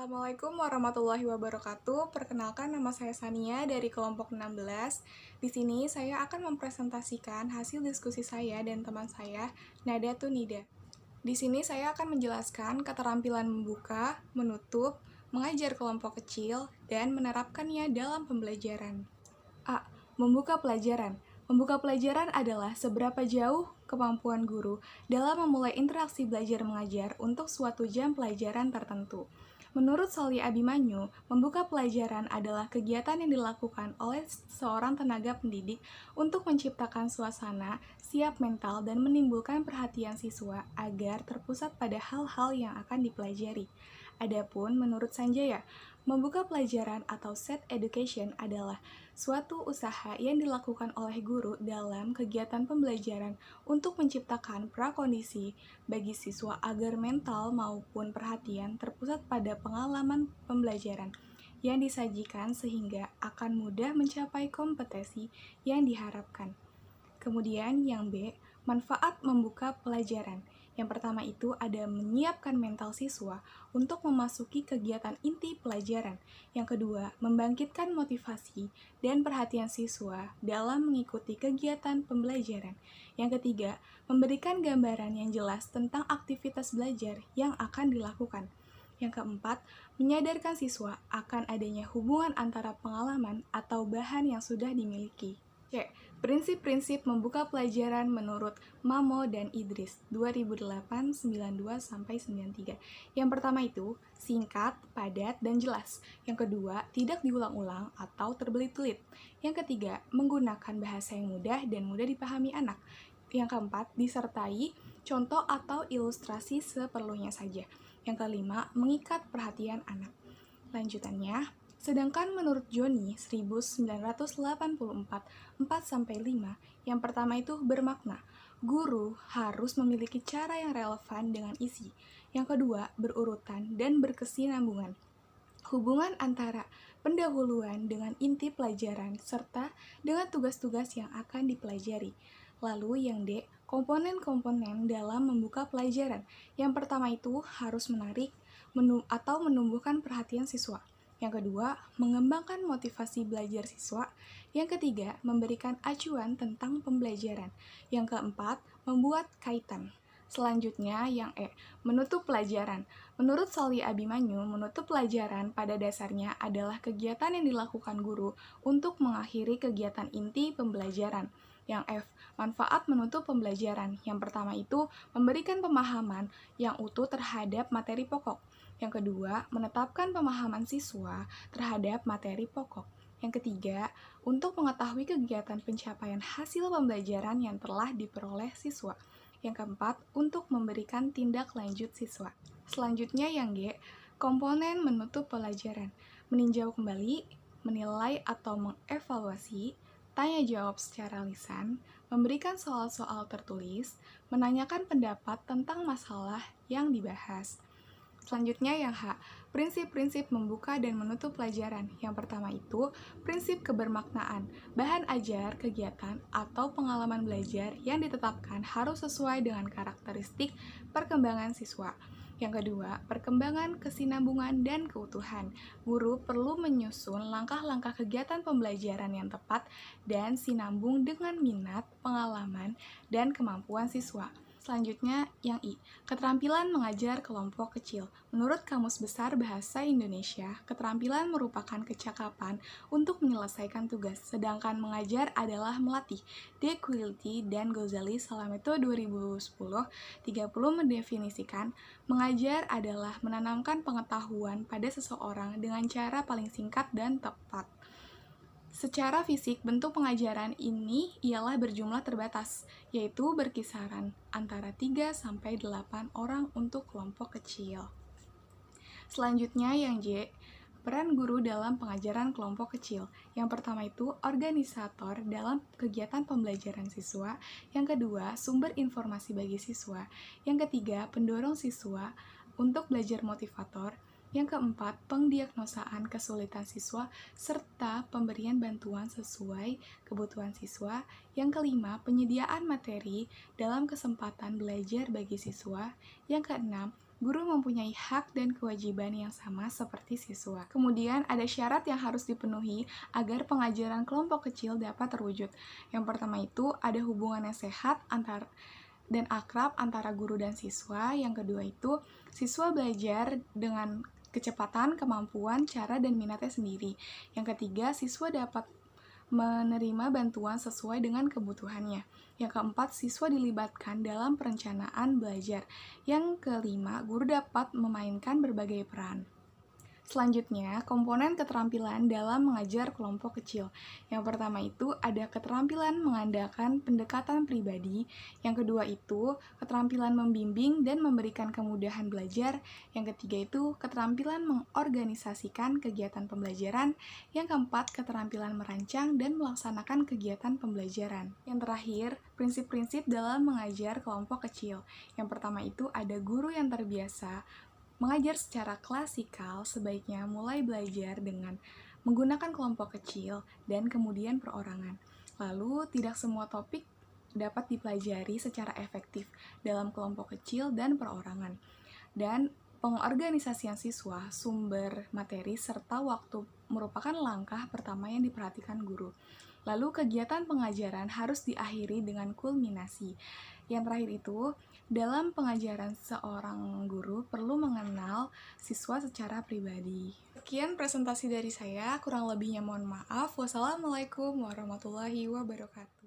Assalamualaikum warahmatullahi wabarakatuh. Perkenalkan, nama saya Sania dari kelompok 16. Di sini saya akan mempresentasikan hasil diskusi saya dan teman saya, Nada Tunida. Di sini saya akan menjelaskan keterampilan membuka, menutup, mengajar kelompok kecil, dan menerapkannya dalam pembelajaran. A. Membuka pelajaran. Membuka pelajaran adalah seberapa jauh kemampuan guru dalam memulai interaksi belajar mengajar untuk suatu jam pelajaran tertentu. Menurut Soli Abimanyu, membuka pelajaran adalah kegiatan yang dilakukan oleh seorang tenaga pendidik untuk menciptakan suasana, siap mental, dan menimbulkan perhatian siswa agar terpusat pada hal-hal yang akan dipelajari. Adapun menurut Sanjaya, membuka pelajaran atau set education adalah suatu usaha yang dilakukan oleh guru dalam kegiatan pembelajaran untuk menciptakan prakondisi bagi siswa agar mental maupun perhatian terpusat pada pengalaman pembelajaran yang disajikan sehingga akan mudah mencapai kompetensi yang diharapkan. Kemudian yang B, manfaat membuka pelajaran. Yang pertama itu ada menyiapkan mental siswa untuk memasuki kegiatan inti pelajaran. Yang kedua, membangkitkan motivasi dan perhatian siswa dalam mengikuti kegiatan pembelajaran. Yang ketiga, memberikan gambaran yang jelas tentang aktivitas belajar yang akan dilakukan. Yang keempat, menyadarkan siswa akan adanya hubungan antara pengalaman atau bahan yang sudah dimiliki. C. Prinsip-prinsip membuka pelajaran menurut Mamo dan Idris 2008-92-93. Yang pertama itu singkat, padat, dan jelas. Yang kedua, tidak diulang-ulang atau terbelit-belit. Yang ketiga, menggunakan bahasa yang mudah dan mudah dipahami anak. Yang keempat, disertai contoh atau ilustrasi seperlunya saja. Yang kelima, mengikat perhatian anak. Lanjutannya, sedangkan menurut Joni 1984, 4-5, yang pertama itu bermakna, guru harus memiliki cara yang relevan dengan isi. Yang kedua, berurutan dan berkesinambungan. Hubungan antara pendahuluan dengan inti pelajaran serta dengan tugas-tugas yang akan dipelajari. Lalu yang D, komponen-komponen dalam membuka pelajaran. Yang pertama itu harus menarik atau menumbuhkan perhatian siswa. Yang kedua, mengembangkan motivasi belajar siswa. Yang ketiga, memberikan acuan tentang pembelajaran. Yang keempat, membuat kaitan. Selanjutnya, yang E, menutup pelajaran. Menurut Soli Abimanyu, menutup pelajaran pada dasarnya adalah kegiatan yang dilakukan guru untuk mengakhiri kegiatan inti pembelajaran. Yang F, manfaat menutup pembelajaran. Yang pertama itu, memberikan pemahaman yang utuh terhadap materi pokok. Yang kedua, menetapkan pemahaman siswa terhadap materi pokok. Yang ketiga, untuk mengetahui kegiatan pencapaian hasil pembelajaran yang telah diperoleh siswa. Yang keempat, untuk memberikan tindak lanjut siswa. Selanjutnya yang G, komponen menutup pelajaran. Meninjau kembali, menilai atau mengevaluasi, tanya jawab secara lisan, memberikan soal-soal tertulis, menanyakan pendapat tentang masalah yang dibahas. Selanjutnya yang H, prinsip-prinsip membuka dan menutup pelajaran. Yang pertama itu, prinsip kebermaknaan. Bahan ajar, kegiatan, atau pengalaman belajar yang ditetapkan harus sesuai dengan karakteristik perkembangan siswa. Yang kedua, perkembangan kesinambungan dan keutuhan. Guru perlu menyusun langkah-langkah kegiatan pembelajaran yang tepat dan sinambung dengan minat, pengalaman, dan kemampuan siswa. Selanjutnya, yang I, keterampilan mengajar kelompok kecil. Menurut Kamus Besar Bahasa Indonesia, keterampilan merupakan kecakapan untuk menyelesaikan tugas, sedangkan mengajar adalah melatih. De Quilty dan Ghazali Salameto 2010-30 mendefinisikan, mengajar adalah menanamkan pengetahuan pada seseorang dengan cara paling singkat dan tepat. Secara fisik, bentuk pengajaran ini ialah berjumlah terbatas, yaitu berkisaran antara 3-8 orang untuk kelompok kecil. Selanjutnya yang J, peran guru dalam pengajaran kelompok kecil. Yang pertama itu organisator dalam kegiatan pembelajaran siswa. Yang kedua, sumber informasi bagi siswa. Yang ketiga, pendorong siswa untuk belajar motivator. Yang keempat, pendiagnosaan kesulitan siswa serta pemberian bantuan sesuai kebutuhan siswa. Yang kelima, penyediaan materi dalam kesempatan belajar bagi siswa. Yang keenam, Guru mempunyai hak dan kewajiban yang sama seperti siswa. Kemudian ada syarat yang harus dipenuhi agar pengajaran kelompok kecil dapat terwujud. Yang pertama itu ada hubungan yang sehat dan akrab antara guru dan siswa. Yang kedua itu siswa belajar dengan kecepatan, kemampuan, cara, dan minatnya sendiri. Yang ketiga, siswa dapat menerima bantuan sesuai dengan kebutuhannya. Yang keempat, siswa dilibatkan dalam perencanaan belajar. Yang kelima, guru dapat memainkan berbagai peran. Selanjutnya, komponen keterampilan dalam mengajar kelompok kecil. Yang pertama itu ada keterampilan mengandalkan pendekatan pribadi. Yang kedua itu keterampilan membimbing dan memberikan kemudahan belajar. Yang ketiga itu keterampilan mengorganisasikan kegiatan pembelajaran. Yang keempat, keterampilan merancang dan melaksanakan kegiatan pembelajaran. Yang terakhir, prinsip-prinsip dalam mengajar kelompok kecil. Yang pertama itu ada guru yang terbiasa mengajar secara klasikal, sebaiknya mulai belajar dengan menggunakan kelompok kecil dan kemudian perorangan. Lalu, tidak semua topik dapat dipelajari secara efektif dalam kelompok kecil dan perorangan. Dan pengorganisasian siswa, sumber materi, serta waktu merupakan langkah pertama yang diperhatikan guru. Lalu kegiatan pengajaran harus diakhiri dengan kulminasi. Yang terakhir itu, dalam pengajaran seorang guru perlu mengenal siswa secara pribadi. Sekian presentasi dari saya, kurang lebihnya mohon maaf. Wassalamualaikum warahmatullahi wabarakatuh.